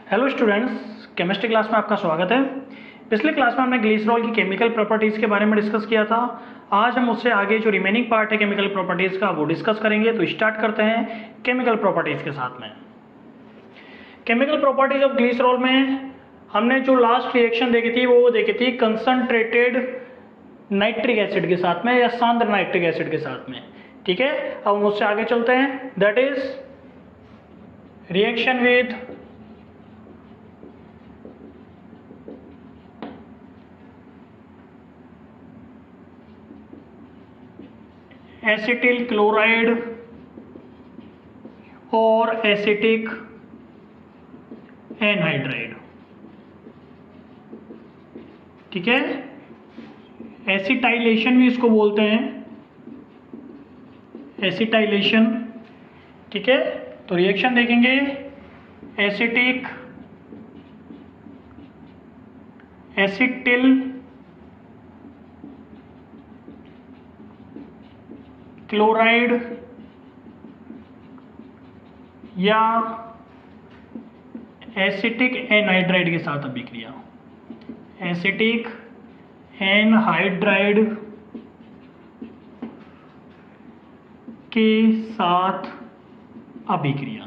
Hello students, chemistry class में आपका स्वागत है। पिछले क्लास में हमने ग्लिसरॉल की केमिकल प्रॉपर्टीज़ के बारे में डिस्कस किया था। आज हम उससे आगे जो रिमेनिंग पार्ट है केमिकल प्रॉपर्टीज़ का वो डिस्कस करेंगे। तो स्टार्ट करते हैं केमिकल प्रॉपर्टीज़ के साथ में। केमिकल प्रॉपर्टीज ऑफ ग्लिसरॉल में हमने जो लास्ट रिएक्शन देखी थी वो देखी थी कंसंट्रेटेड नाइट्रिक एसिड के साथ में या सांद्र नाइट्रिक एसिड के साथ में। ठीक है, अब हम उससे आगे चलते हैं। That is reaction with acetyl chloride और एसिटिक एनहाइड्राइड। ठीक है, एसिटाइलेशन भी इसको बोलते हैं, एसिटाइलेशन। ठीक है, तो रिएक्शन देखेंगे एसिटिक एसिटिल क्लोराइड या एसिटिक एनहाइड्राइड के साथ अभिक्रिया, एसिटिक एनहाइड्राइड के साथ अभिक्रिया,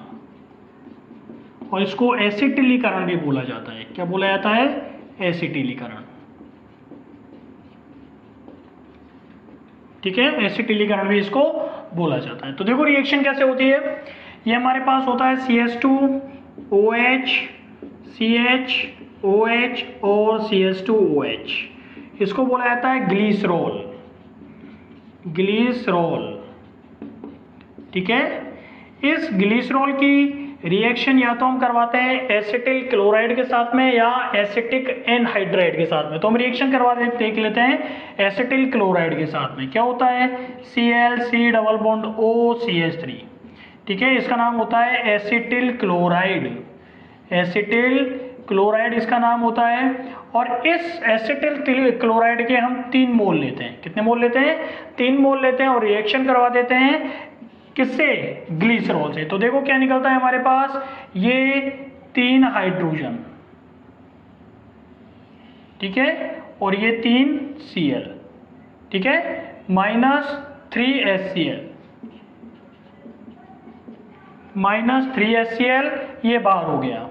और इसको एसिटिलीकरण भी बोला जाता है। क्या बोला जाता है? एसिटिलीकरण। ठीक है, एसिटिलीकरण भी इसको बोला जाता है। तो देखो रिएक्शन कैसे होती है। ये हमारे पास होता है CH2OH, CHOH और CH2OH। इसको बोला जाता है ग्लिसरॉल, ग्लिसरॉल। ठीक है, इस ग्लिसरॉल की रिएक्शन या तो हम करवाते हैं एसिटिल क्लोराइड के साथ में या एसिटिक एनहाइड्राइड के साथ में। तो हम रिएक्शन करवा देख लेते हैं एसिटिल क्लोराइड के साथ में। क्या होता है? Cl double bond OCH3। ठीक है, इसका नाम होता है एसिटिल क्लोराइड, एसिटिल क्लोराइड इसका नाम होता है। और इस एसिटिल क्लोराइड के हम 3 मोल लेते हैं। कितने मोल लेते हैं? 3 मोल लेते हैं और रिएक्शन करवा देते हैं किससे? ग्लिसरॉल से। तो देखो क्या निकलता है हमारे पास, ये 3 हाइड्रोजन, ठीक है, और ये 3 Cl, ठीक है, -3 HCl, -3 HCl ये बाहर हो गया।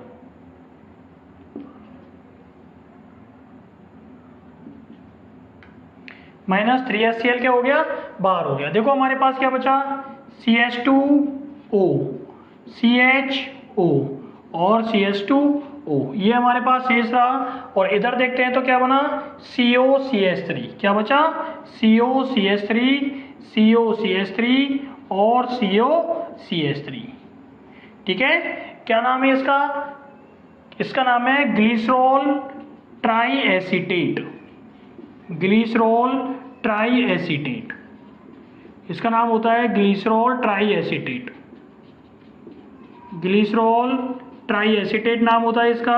-3 HCl क्या हो गया? बाहर हो गया। देखो हमारे पास क्या बचा? CH2O, CHO और CH2O, ये हमारे पास शेष रहा। और इधर देखते हैं तो क्या बना? COCH3। क्या बचा? COCH3, COCH3 और COCH3। ठीक है, क्या नाम है इसका? इसका नाम है glycerol try acetate, glycerol try acetate. इसका नाम होता है glycerol try acetate, glycerol try acetate नाम होता है इसका।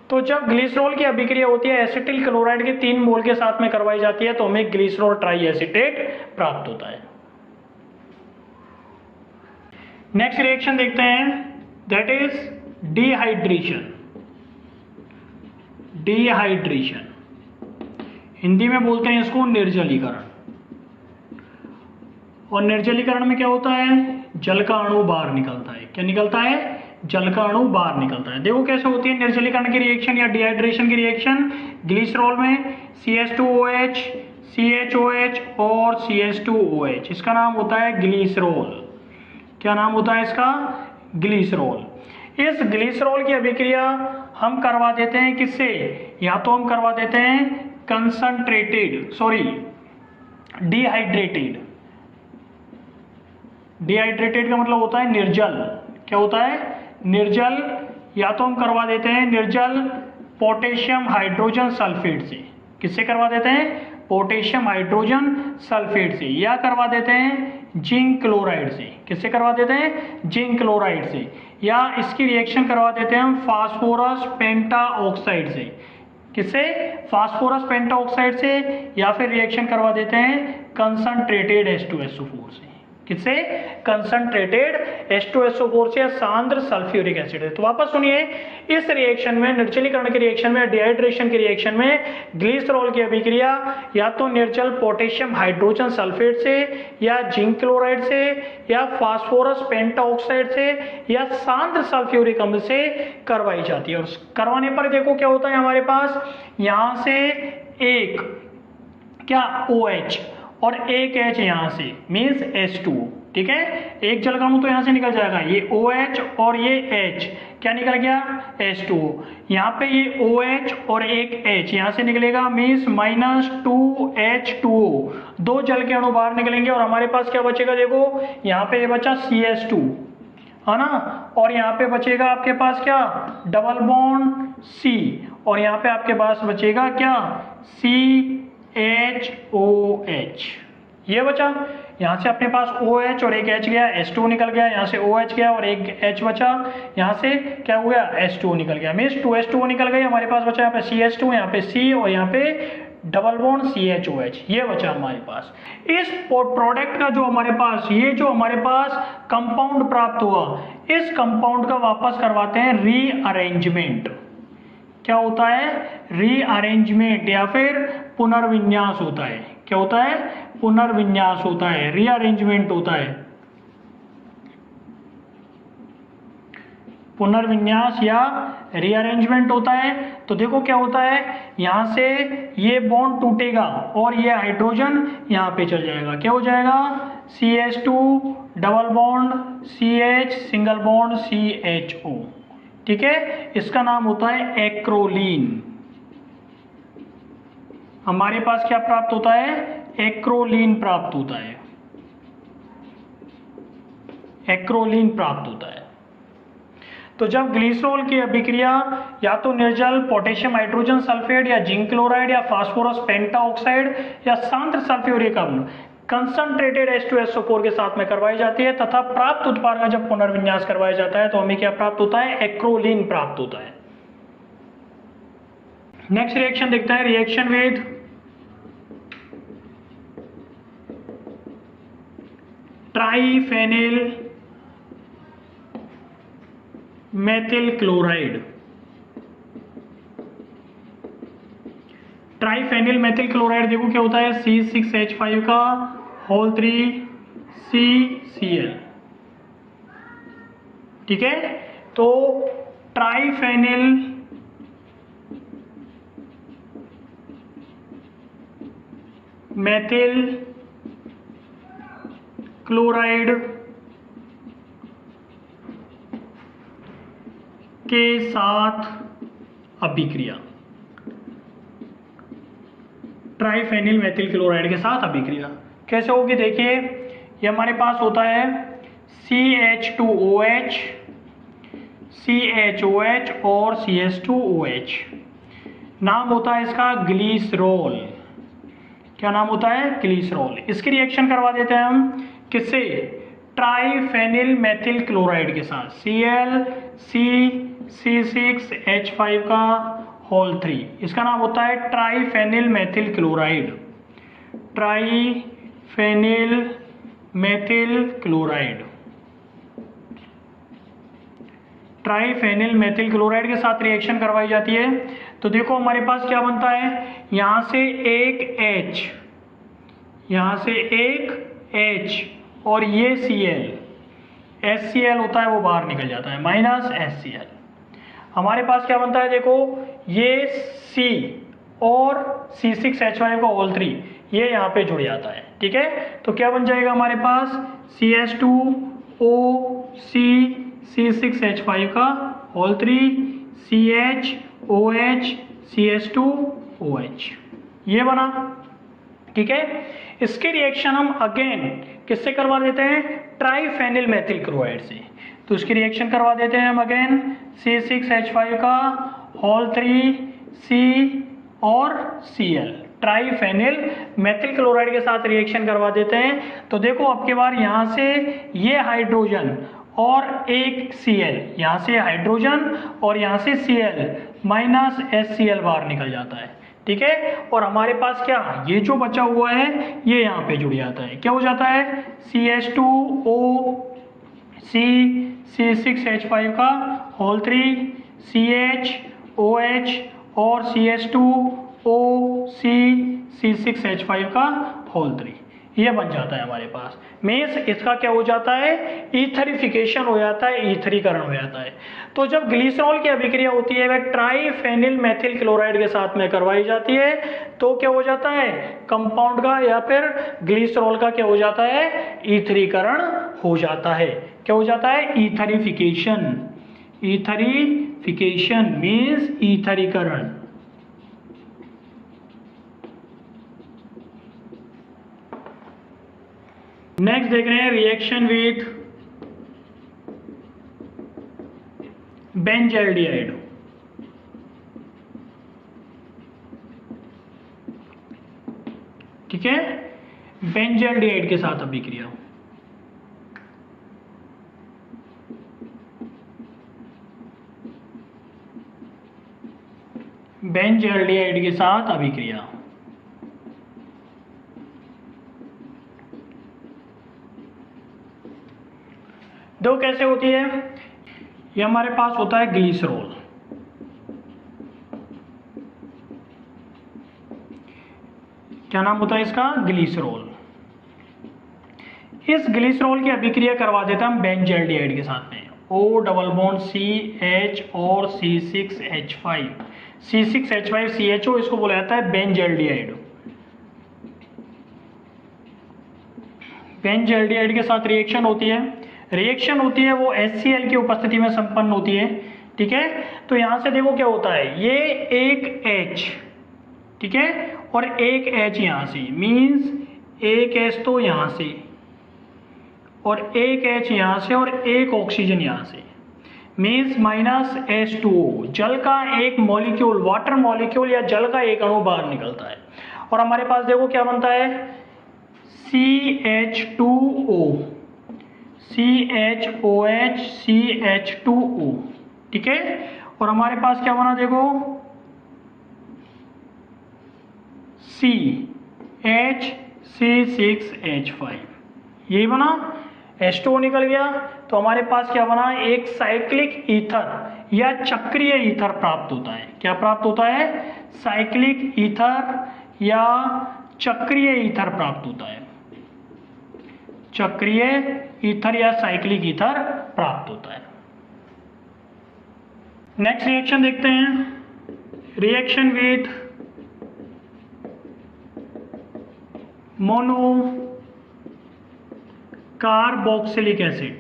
तो जब ग्लिसरॉल की अभिक्रिया होती है एसिटिल क्लोराइड के 3 मोल के साथ में करवाई जाती है तो हमें ग्लिसरॉल ट्राई एसीटेट प्राप्त होता है। नेक्स्ट रिएक्शन देखते हैं, that is dehydration, dehydration. Hindi में बोलते हैं इसको निर्जलीकरण। और निर्जलीकरण में क्या होता है? जल का अणु बाहर निकलता है। क्या निकलता है? जल का अणु बाहर निकलता है। देखो कैसे होती है निर्जलीकरण की रिएक्शन या डिहाइड्रेशन की रिएक्शन। ग्लिसरॉल में CH2OH, CHOH और CH2OH, इसका नाम होता है ग्लिसरॉल। क्या नाम होता है इसका? ग्लिसरॉल। इस ग्लिसरॉल की अभिक्रिया हम करवा देते हैं किससे? या तो हम करवा देते हैं कंसंट्रेटेड, सॉरी डिहाइड्रेटेड। डिहाइड्रेटेड का मतलब होता है निर्जल। क्या होता है? निर्जल। या तो हम करवा देते हैं निर्जल पोटेशियम हाइड्रोजन सल्फेट से। किससे करवा देते हैं? पोटेशियम हाइड्रोजन सल्फेट से। या करवा देते हैं जिंक क्लोराइड से। किससे करवा देते हैं? जिंक क्लोराइड से। या इसकी रिएक्शन करवा देते हैं हम फास्फोरस पेंटाऑक्साइड से। किससे? फास्फोरस पेंटाऑक्साइड से। या फिर रिएक्शन करवा देते हैं कंसंट्रेटेड H2SO4 से। किससे? कंसंट्रेटेड H2SO4 से या सांद्र सल्फ्यूरिक एसिड है। तो वापस सुनिए, इस रिएक्शन में, निर्जलीकरण की रिएक्शन में, डिहाइड्रेशन की रिएक्शन में ग्लिसरॉल की अभिक्रिया या तो निर्जल पोटेशियम हाइड्रोजन सल्फेट से या जिंक क्लोराइड से या फास्फोरस पेंटाऑक्साइड से या सांद्र सल्फ्यूरिक अम्ल से करवाई जाती है। और करवाने पर देखो क्या होता है हमारे पास, यहां से एक क्या OH और एक H यहां से मीन्स H2O, ठीक है। एक जल अणु तो यहां से निकल जाएगा, ये OH और ये H क्या निकल गया? H2O। यहाँ पे ये OH और एक H यहां से निकलेगा मीन्स -2H2O, दो जल के अणु बाहर निकलेंगे और हमारे पास क्या बचेगा? देखो यहाँ पे ये बचा CH2 है ना, और यहाँ पे बचेगा आपके पास क्या? डबल बॉन्ड C, और यहाँ पे आपके पास बचेगा क्या? CHOH। ये बचा, यहाँ से अपने पास OH और एक H गया, H2 निकल गया, यहाँ से OH गया और एक H बचा, यहाँ से क्या हो गया? H2 निकल गया, मीन्स 2H2O निकल गई। हमारे पास बचा यहाँ पे CH2, यहाँ पे C और यहाँ पे डबल बॉन्ड CHOH, ये बचा हमारे पास। इस प्रोडक्ट का जो हमारे पास, ये जो हमारे पास कंपाउंड प्राप्त हुआ, इस कंपाउंड का वापस करवाते हैं रीअरेंजमेंट। क्या होता है? रीअरेंजमेंट या फिर पुनर्विन्यास होता है। क्या होता है? पुनर्विन्यास होता है, रीअरेंजमेंट होता है, पुनर्विन्यास या रीअरेंजमेंट होता है। तो देखो क्या होता है, यहां से ये बॉन्ड टूटेगा और ये हाइड्रोजन यहाँ पे चल जाएगा, क्या हो जाएगा? CH2 double bond CH single bond CHO, ठीक है। इसका नाम होता है एक्रोलीन। हमारे पास क्या प्राप्त होता है? एक्रोलीन प्राप्त होता है, एक्रोलीन प्राप्त होता है। तो जब ग्लिसरॉल की अभिक्रिया या तो निर्जल पोटेशियम हाइड्रोजन सल्फेट या जिंक क्लोराइड या फास्फोरस पेंटाऑक्साइड या सांद्र सल्फ्यूरिक अम्ल कंसंट्रेटेड H2SO4 के साथ में करवाई जाती है तथा प्राप्त उत्पाद का जब पुनर्विन्यास करवाया जाता है तो हमें क्या प्राप्त होता है? एक्रोलीन प्राप्त होता है। नेक्स्ट रिएक्शन देखते हैं, reaction with triphenyl methyl chloride. Triphenyl methyl chloride देखो क्या होता है? C6H5 का होल 3 CCl, ठीक है। तो ट्राइफेनिल मेथिल क्लोराइड के साथ अभिक्रिया, ट्राइफेनिल मेथिल क्लोराइड के साथ अभिक्रिया कैसे होगी? देखिए, ये हमारे पास होता है CH2OH, CHOH और CH2OH। नाम होता है इसका ग्लिसरॉल। क्या नाम होता है? ग्लिसरॉल। इसकी रिएक्शन करवा देते हैं हम किससे? ट्राइफेनिल मेथिल क्लोराइड के साथ, ClC6H5 का होल 3। इसका नाम होता है triphenyl methyl chloride, triphenyl methyl chloride. Triphenyl methyl chloride के साथ रिएक्शन करवाई जाती है। तो देखो हमारे पास क्या बनता है, यहां से एक H, यहां से एक H और ये Cl, HCl होता है वो बाहर निकल जाता है, माइनस HCl। हमारे पास क्या बनता है, देखो ये C और C6H5 का होल 3 ये यहाँ पे जुड़ जाता है, ठीक है। तो क्या बन जाएगा हमारे पास CH2OC C6H5 का होल 3 CHOH CH2OH, ये बना, ठीक है। इसके रिएक्शन हम अगेन किससे करवा देते हैं? ट्राइफेनिल मेथिल क्लोराइड से। तो इसकी रिएक्शन करवा देते हैं हम अगेन C6H5 का होल 3 C और Cl, ट्राइफेनिल मेथिल क्लोराइड के साथ रिएक्शन करवा देते हैं। तो देखो अब की बार यहाँ से ये हाइड्रोजन और एक Cl, यहाँ से हाइड्रोजन और यहाँ से Cl माइनस HCl बाहर निकल जाता है, ठीक है। और हमारे पास क्या, ये जो बचा हुआ है ये यहाँ पे जुड़ जाता है, क्या हो जाता है CH2O C6H5 का होल 3 CHOH और CH2O C6H5 का होल 3, ये बन जाता है हमारे पास। मीन्स इसका क्या हो जाता है, ईथरिफिकेशन हो जाता है, ईथरीकरण हो जाता है। तो जब ग्लिसरॉल की अभिक्रिया होती है वह ट्राइफेनिल मेथिल क्लोराइड के साथ में करवाई जाती है तो क्या हो जाता है, कंपाउंड का या फिर ग्लिसरॉल का क्या हो जाता है, ईथरीकरण हो जाता है। क्या हो जाता है, ईथरिफिकेशन। ईथरिफिकेशन मीन्स ईथरीकरण। नेक्स्ट देख रहे हैं रिएक्शन विथ बेंजल्डिहाइड। ठीक है, बेंजल्डिहाइड के साथ अभिक्रिया। बेंजल्डिहाइड के साथ अभिक्रिया। दो कैसे होती है, ये हमारे पास होता है ग्लिसरॉल। क्या नाम होता है इसका, ग्लिसरॉल। इस ग्लिसरॉल की अभिक्रिया करवा देता हम बेंजल्डिहाइड के साथ में, O डबल बॉन्ड CH और C6H5 CHO, इसको बोला जाता है बेंजल्डिहाइड। बेंजल्डिहाइड के साथ रिएक्शन होती है, रिएक्शन होती है वो HCl की उपस्थिति में संपन्न होती है। ठीक है, तो यहां से देखो क्या होता है, ये एक H, ठीक है, और एक H यहां से, मींस एक H तो यहां से और एक H यहां से और एक ऑक्सीजन यहां से, मींस -H2O। जल का एक मॉलिक्यूल, वाटर मॉलिक्यूल या जल का एक अणु बाहर निकलता है और हमारे पास देखो क्या बनता है, CH2O CHOH CH2O। ठीक है, और हमारे पास क्या बना देखो, CH6H5, यही बना, H2O निकल गया तो हमारे पास क्या बना, एक साइक्लिक ईथर या चक्रीय ईथर प्राप्त होता है। क्या प्राप्त होता है, साइक्लिक ईथर या चक्रीय ईथर प्राप्त होता है, चक्रीय ईथर या साइक्लिक ईथर प्राप्त होता है। नेक्स्ट रिएक्शन देखते हैं, reaction with mono carboxylic acid.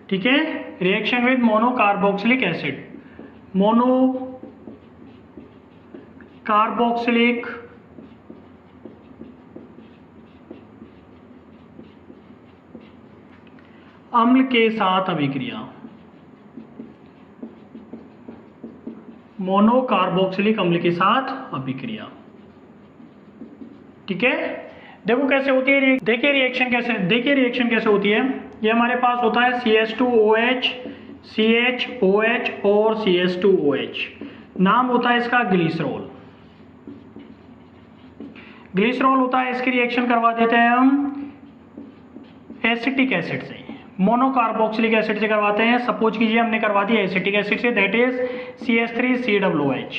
ठीक है, reaction with mono carboxylic acid. Mono carboxylic अम्ल के साथ अभिक्रिया, मोनो कार्बोक्सिलिक अम्ल के साथ अभिक्रिया। ठीक है, देखो कैसे होती है, देखिए रिएक्शन कैसे होती है। ये हमारे पास होता है CH2OH CHOH और CH2OH, नाम होता है इसका ग्लिसरॉल। ग्लिसरॉल होता है, इसकी रिएक्शन करवा देते हैं हम एसिटिक एसिड से, मोनोकार्बोक्सिलिक एसिड से करवाते हैं। सपोज कीजिए हमने करवा दी एसिटिक एसिड से, that is CH3COOH।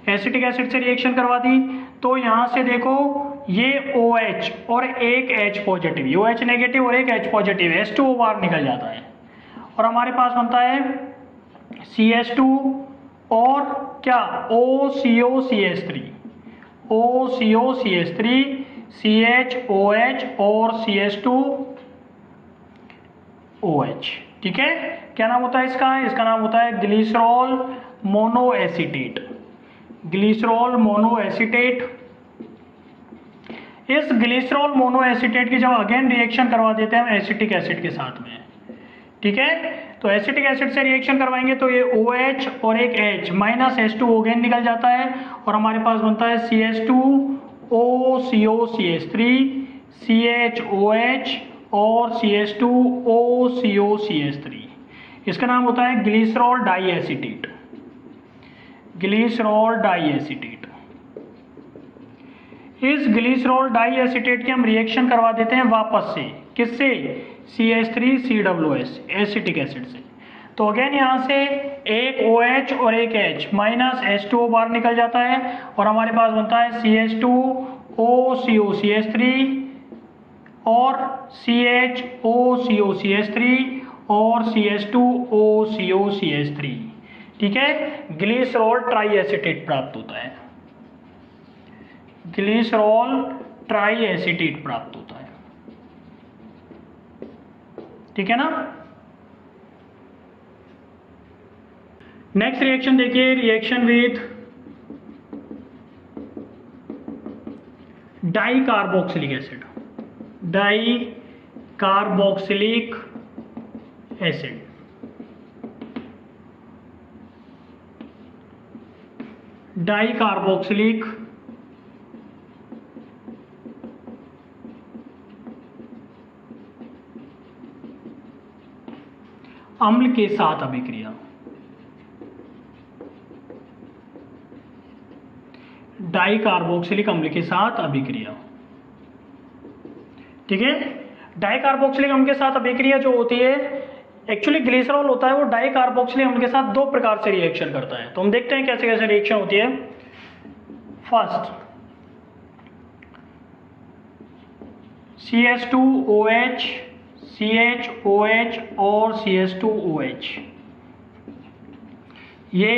Acetic acid से रिएक्शन करवा दी तो यहां से देखो ये OH और एक H पॉजिटिव, OH नेगेटिव और एक H पॉजिटिव, H2O बाहर निकल जाता है और हमारे पास बनता है CH2 और क्या, OCOCH3 CHOH और CH2OH। ठीक है, क्या नाम होता है इसका, इसका नाम होता है ग्लिसरॉल मोनोएसीटेट। ग्लिसरॉल मोनोएसीटेट। इस ग्लिसरॉल मोनोएसीटेट की जब अगेन रिएक्शन करवा देते हैं हम एसिटिक एसिड के साथ में। ठीक है, तो एसिटिक एसिड से रिएक्शन करवाएंगे तो ये OH और एक H -H2O अगेन निकल जाता है और हमारे पास बनता है CH2OCOCH3 CHOH और CH2OCOCH3। इसका नाम होता है glycerol diacetate. Glycerol diacetate. इस ग्लिसरॉल डाई एसीटेट की हम रिएक्शन करवा देते हैं वापस से, किससे? CH3COOH एसिटिक एसिड से। तो अगेन यहाँ से एक OH और एक H माइनस H2O बाहर निकल जाता है और हमारे पास बनता है CH2OCOCH3 और CHOCOCH3 और CH2OCOCH3। ठीक है, ग्लिसरॉल ट्राई एसीटेट प्राप्त होता है, ग्लिसरॉल ट्राई एसीटेट प्राप्त होता है। ठीक है ना। नेक्स्ट रिएक्शन देखिए, reaction with di carboxylic acid, di carboxylic acid. Di carboxylic अम्ल के साथ अभिक्रिया, डाई कार्बोक्सिलिक अम्ल के साथ अभिक्रिया। ठीक है, डाई कार्बोक्सिलिक अम्ल के साथ अभिक्रिया जो होती है, एक्चुअली ग्लिसरॉल होता है वो डाई कार्बोक्सिलिक अम्ल के साथ दो प्रकार से रिएक्शन करता है। तो हम देखते हैं कैसे कैसे रिएक्शन होती है। फर्स्ट, CH2OH, CHOH और CH2OH, ये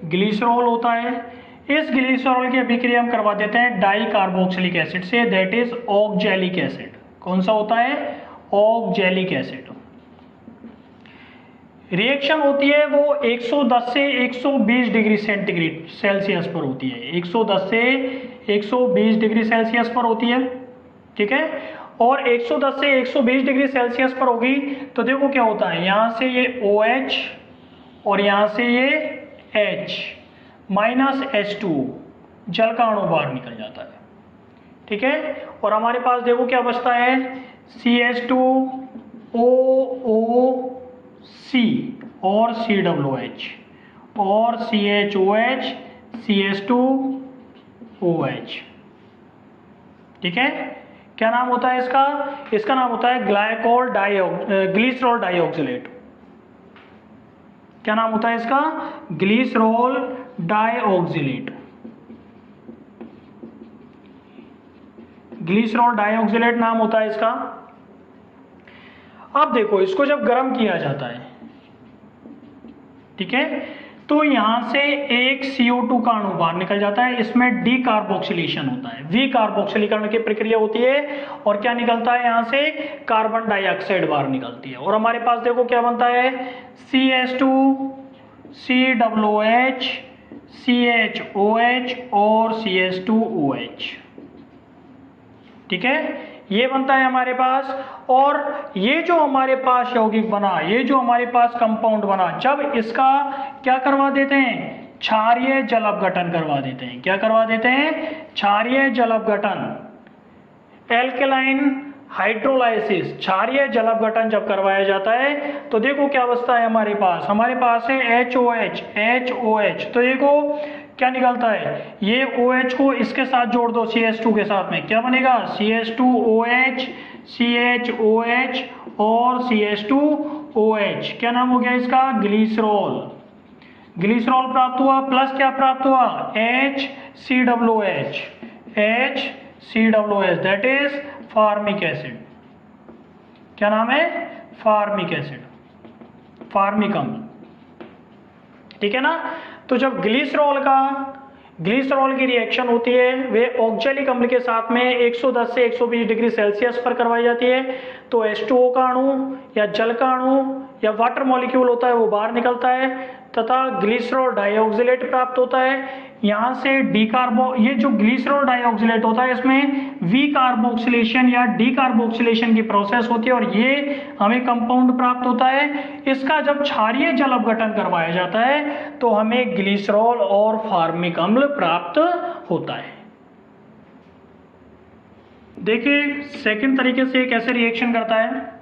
ग्लिसरॉल होता है। इस ग्लिसरॉल की अभिक्रिया हम करवा देते हैं डाई कार्बोक्सिलिक एसिड से, दैट इज ऑक्जेलिक एसिड। कौन सा होता है? Oxalic acid. रिएक्शन होती है वो 110 से 120 डिग्री सेंटीग्रेड सेल्सियस पर होती है, 110 से 120 डिग्री सेल्सियस पर होती है। ठीक है, और 110 से 120 डिग्री सेल्सियस पर होगी तो देखो क्या होता है, यहाँ से ये OH और यहाँ से ये H माइनस H2O जल का अणु बाहर निकल जाता है। ठीक है, और हमारे पास देखो क्या बचता है, CH2OOC और COOH और CHOH CH2OH। ठीक है, क्या नाम होता है इसका? इसका नाम होता है ग्लिसरॉल डाइऑक्सिलेट। क्या नाम होता है इसका? ग्लिसरॉल डाइऑक्सिलेट। ग्लिसरॉल डाइऑक्सिलेट नाम होता है इसका। अब देखो, इसको जब गर्म किया जाता है, ठीक है, तो यहां से एक CO2 का अणु बाहर निकल जाता है, इसमें डीकार्बोक्सिलेशन होता है, विकार्बोक्सिलीकरण की प्रक्रिया होती है और क्या निकलता है, यहां से कार्बन डाइऑक्साइड बाहर निकलती है और हमारे पास देखो क्या बनता है, CH2 COOH CHOH और CH2OH। ठीक है, ये बनता है हमारे पास। और ये जो हमारे पास यौगिक बना, ये जो हमारे पास कंपाउंड बना, जब इसका क्या करवा देते हैं, क्षारीय जल अपघटन करवा देते हैं। क्या करवा देते हैं? क्षारीय जल अपघटन, एल्केलाइन हाइड्रोलाइसिस, क्षारीय जल अपघटन जब करवाया जाता है तो देखो क्या अवस्था है हमारे पास है HOH। तो देखो क्या निकलता है, ये OH को इसके साथ जोड़ दो CH2 के साथ में, क्या बनेगा, CH2OH CHOH और CH2OH। क्या नाम हो गया इसका? ग्लिसरॉल। ग्लिसरॉल प्राप्त हुआ, प्लस क्या प्राप्त हुआ, HCOOH that is formic acid. क्या नाम है? फार्मिक एसिड, फार्मिक अम्ल। ठीक है ना। तो जब ग्लिसरॉल की रिएक्शन होती है वे ऑक्जेलिक अम्ल के साथ में 110 से 120 डिग्री सेल्सियस पर करवाई जाती है, तो H2O का अणु या जल का अणु या वाटर मॉलिक्यूल होता है वो बाहर निकलता है तथा ग्लिसरॉल डाइऑक्सिलेट प्राप्त होता है। यहाँ से ये जो ग्लिसरॉल डाइऑक्सिलेट होता है इसमें विकार्बोक्सिलेशन या डीकार्बोक्सिलेशन की प्रोसेस होती है और ये हमें कंपाउंड प्राप्त होता है। इसका जब क्षारीय जल अपघटन करवाया जाता है तो हमें ग्लिसरॉल और फार्मिक अम्ल प्राप्त होता है। देखिए सेकंड तरीके से कैसे रिएक्शन करता है।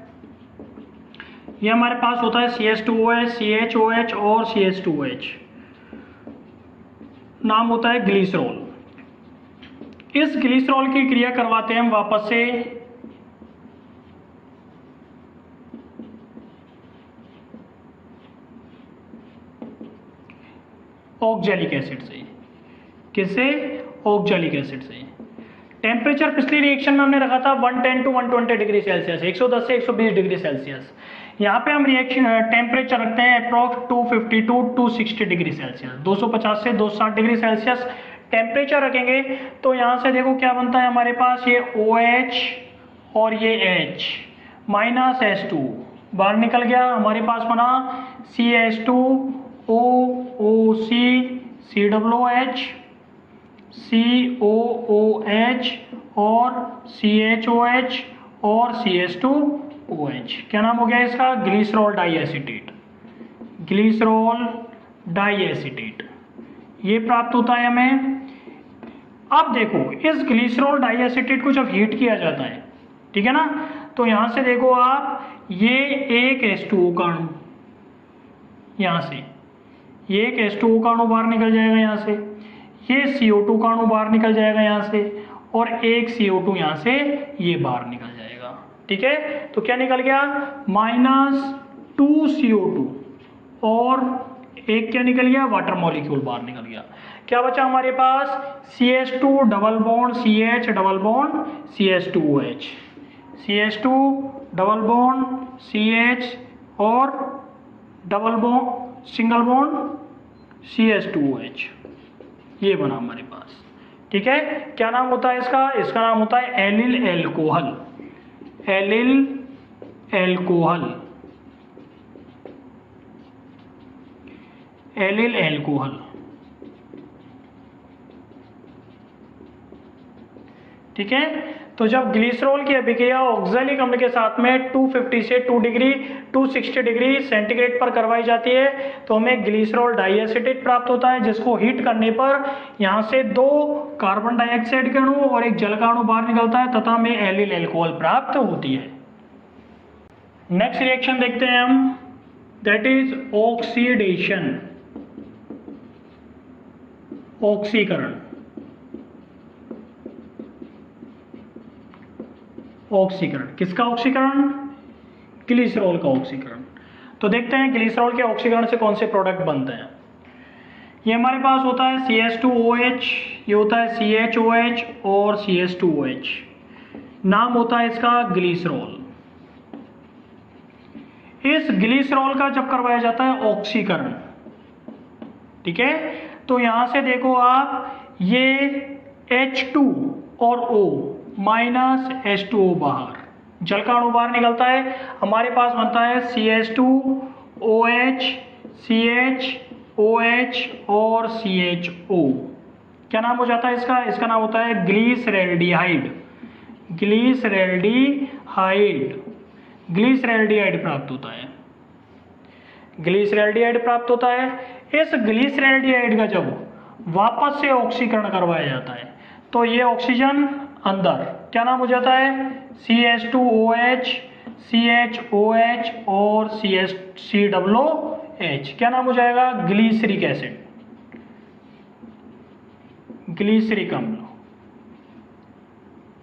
ये हमारे पास होता है CH2OH CHOH और CH2OH। नाम होता है ग्लिसरॉल। इस ग्लिसरॉल की क्रिया करवाते हैं हम वापस से ऑक्जेलिक एसिड से। किससे? ऑक्जेलिक एसिड से। टेम्परेचर पिछली रिएक्शन में हमने रखा था 110 टू 120 डिग्री सेल्सियस, 110 से 120 डिग्री सेल्सियस। यहाँ पे हम रिएक्शन टेम्परेचर रखते हैं अप्रॉक्स 250 टू 260 डिग्री सेल्सियस, 250 से 260 डिग्री सेल्सियस टेम्परेचर रखेंगे। तो यहाँ से देखो क्या बनता है हमारे पास, ये OH और ये H माइनस H2 बाहर निकल गया, हमारे पास बना CH2O OC COOH COOH और CHOH और CH2OH। क्या नाम हो गया इसका? ग्लिसरॉल डाइएसिटेट। ग्लिसरॉल डाइएसिटेट ये प्राप्त होता है हमें। अब देखो इस ग्लिसरॉल डाइएसिटेट को जब हीट किया जाता है, ठीक है ना, तो यहां से देखो आप, ये एक H2O का अणु, यहां से ये एक H2O का अणु बाहर निकल जाएगा यहाँ से, ये CO2 का अणु बाहर निकल जाएगा यहाँ से, और एक CO2 यहाँ से ये बाहर निकल जाएगा। ठीक है, तो क्या निकल गया? -2CO2 और एक क्या निकल गया? वाटर मॉलिक्यूल बाहर निकल गया। क्या बचा हमारे पास? CH2 double bond CH double bond CH2OH, CH2 double bond CH और double bond single bond CH2OH, ये बना हमारे पास। ठीक है, क्या नाम होता है इसका? इसका नाम होता है allyl alcohol. Allyl alcohol, allyl alcohol. ठीक है, तो जब ग्लिसरॉल की अभिक्रिया ऑक्जेलिक अम्ल के साथ में 250 से 260 डिग्री सेंटीग्रेड पर करवाई जाती है तो हमें ग्लिसरॉल डाइएसिटेट प्राप्त होता है, जिसको हीट करने पर यहाँ से 2 कार्बन डाइऑक्साइड के अणु और एक जल का अणु बाहर निकलता है तथा हमें एलिल एल्कोहल प्राप्त होती है। नेक्स्ट रिएक्शन देखते हैं हम, दैट इज ऑक्सीडेशन, ऑक्सीकरण। ऑक्सीकरण किसका ऑक्सीकरण? ग्लिसरॉल का ऑक्सीकरण। तो देखते हैं ग्लिसरॉल के ऑक्सीकरण से कौन से प्रोडक्ट बनते हैं। ये हमारे पास होता है CH2OH, ये होता है CHOH और CH2OH। नाम होता है इसका ग्लिसरॉल। इस ग्लिसरॉल का जब करवाया जाता है ऑक्सीकरण, ठीक है, तो यहां से देखो आप, ये H2 और O माइनस H2O बाहर, जल का अणु बाहर निकलता है, हमारे पास बनता है CH2OH CHOH और CHO। क्या नाम हो जाता है इसका? इसका नाम होता है ग्लिसरैल्डिहाइड। ग्लिसरैल्डिहाइड, ग्लिसरैल्डिहाइड प्राप्त होता है। ग्लिसरैल्डिहाइड प्राप्त होता है। इस ग्लिसरैल्डिहाइड का जब वापस से ऑक्सीकरण करवाया जाता है तो ये ऑक्सीजन अंदर क्या नाम हो जाता है? CH2OH CHOH और COOH। क्या नाम हो जाएगा? ग्लिसरिक एसिड, ग्लिसरिक अम्ल।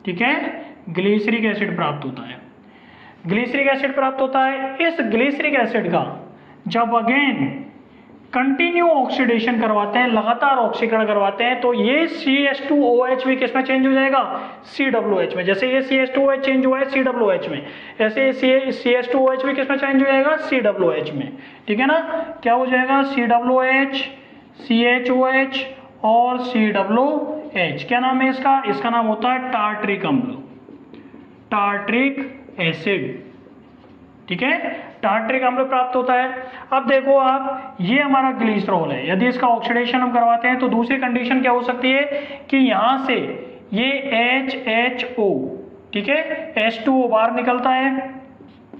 ठीक है, ग्लिसरिक एसिड प्राप्त होता है। ग्लिसरिक एसिड प्राप्त होता है। इस ग्लिसरिक एसिड का जब अगेन कंटिन्यू ऑक्सीडेशन करवाते हैं, लगातार ऑक्सीकरण करवाते हैं, तो ये CH2OH भी किस में चेंज हो जाएगा? COOH में। जैसे ये CH2OH चेंज हुआ है COOH में, ऐसे CH2OH भी किस में चेंज हो जाएगा? COOH में। ठीक है ना, क्या हो जाएगा? COOH CHOH और COOH। क्या नाम है इसका? इसका नाम होता है टार्ट्रिक अम्ल, टार्ट्रिक एसिड। ठीक है, टार्ट्रिक अम्ल प्राप्त होता है। अब देखो आप, ये हमारा ग्लिसरॉल है, यदि इसका ऑक्सीडेशन हम करवाते हैं तो दूसरी कंडीशन क्या हो सकती है कि यहां से ये HHO, ठीक है, H2O बाहर निकलता है,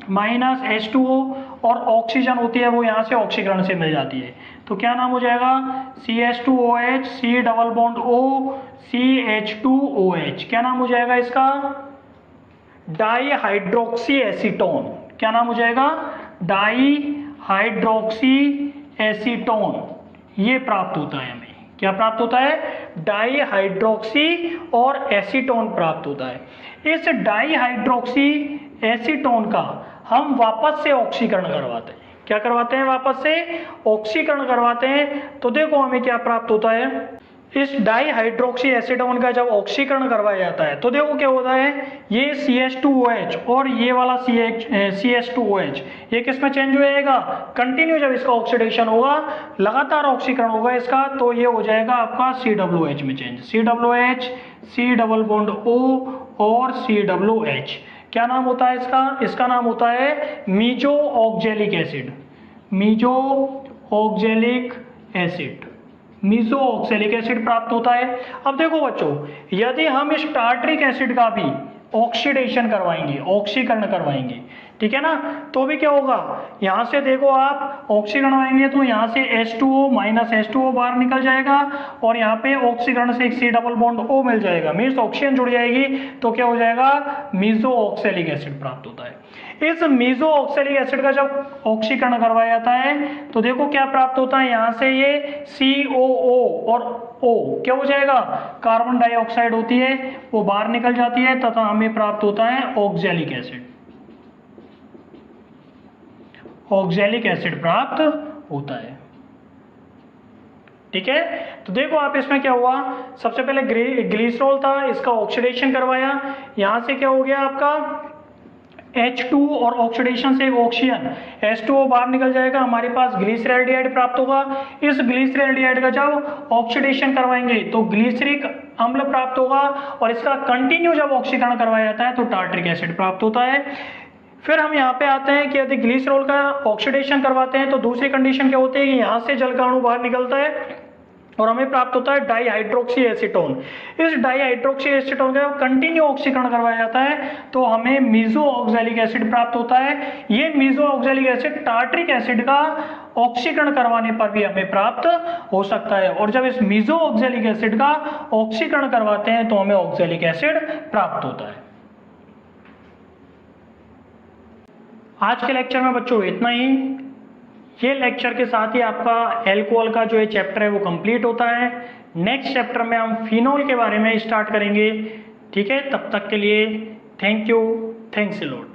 माइनस H2O, और ऑक्सीजन होती है वो यहां से ऑक्सीकरण से मिल जाती है। तो क्या नाम हो जाएगा? CH2OH C double bond O CH2OH। क्या नाम हो जाएगा इसका? Dihydroxy acetone. क्या नाम हो जाएगा? Dihydroxy acetone. ये प्राप्त होता है हमें। क्या प्राप्त होता है? डाईहाइड्रोक्सी और एसीटोन प्राप्त होता है। इस डाईहाइड्रोक्सी एसीटोन का हम वापस से ऑक्सीकरण करवाते हैं। क्या करवाते हैं? वापस से ऑक्सीकरण करवाते हैं। तो देखो हमें क्या प्राप्त होता है, इस डाईहाइड्रोक्सी एसीटोन का जब ऑक्सीकरण करवाया जाता है तो देखो क्या होता है, ये CH2OH और ये वाला CH2OH ये किस में चेंज हो जाएगा? कंटिन्यू जब इसका ऑक्सीडेशन होगा, लगातार ऑक्सीकरण होगा इसका, तो ये हो जाएगा आपका COOH में change. COOH, C double bond O और COOH। क्या नाम होता है इसका? इसका नाम होता है meso oxalic acid. Meso oxalic acid, meso oxalic acid प्राप्त होता है। अब देखो बच्चों, यदि हम इस टार्ट्रिक एसिड का भी ऑक्सीडेशन करवाएंगे, ऑक्सीकरण करवाएंगे, ठीक है ना, तो भी क्या होगा, यहां से देखो आप ऑक्सीकरण करवाएंगे तो यहां से H2O माइनस H2O बाहर निकल जाएगा और यहाँ पे ऑक्सीकरण से एक C डबल बॉन्ड O मिल जाएगा, मीन्स ऑक्सीजन जुड़ जाएगी, तो क्या हो जाएगा? मीजो ऑक्जेलिक एसिड प्राप्त होता है। इस मीजो ऑक्जेलिक एसिड का जब ऑक्सीकरण करवाया जाता है तो देखो क्या प्राप्त होता है, यहां से ये COO और O क्या हो जाएगा? कार्बन डाइऑक्साइड होती है वो बाहर निकल जाती है तथा हमें प्राप्त होता है ऑक्जेलिक एसिड। ऑक्जेलिक एसिड प्राप्त होता है, ठीक है। तो देखो आप इसमें क्या हुआ, सबसे पहले ग्लिसरॉल था, इसका ऑक्सीडेशन करवाया, यहां से क्या हो गया आपका H2 और ऑक्सीडेशन से एक ऑक्सीजन H2O बाहर निकल जाएगा, हमारे पास ग्लिसरैल्डिहाइड प्राप्त होगा। इस ग्लिसरैल्डिहाइड का जब ऑक्सीडेशन करवाएंगे तो ग्लिसरिक अम्ल प्राप्त होगा और इसका कंटिन्यू जब ऑक्सीकरण करवाया जाता है तो टार्ट्रिक एसिड प्राप्त होता है। फिर हम यहाँ पे आते हैं कि यदि ग्लिसरॉल का ऑक्सीडेशन करवाते हैं तो दूसरी कंडीशन क्या होती है कि यहाँ से जल का अणु बाहर निकलता है और हमें प्राप्त होता है डाईहाइड्रोक्सी एसीटोन। इस डाईहाइड्रोक्सी एसीटोन का कंटिन्यू ऑक्सीकरण करवाया जाता है तो हमें मीजो ऑक्जेलिक एसिड प्राप्त होता है। ये meso oxalic acid tartaric acid का ऑक्सीकरण करवाने पर भी हमें प्राप्त हो सकता है, और जब इस मीजो ऑक्जेलिक एसिड का ऑक्सीकरण करवाते हैं तो हमें ऑक्जेलिक एसिड प्राप्त होता है। आज के लेक्चर में बच्चों इतना ही। ये लेक्चर के साथ ही आपका एल्कोहल का जो ये चैप्टर है वो कंप्लीट होता है। नेक्स्ट चैप्टर में हम फिनॉल के बारे में स्टार्ट करेंगे, ठीक है। तब तक के लिए thank you, thanks a lot.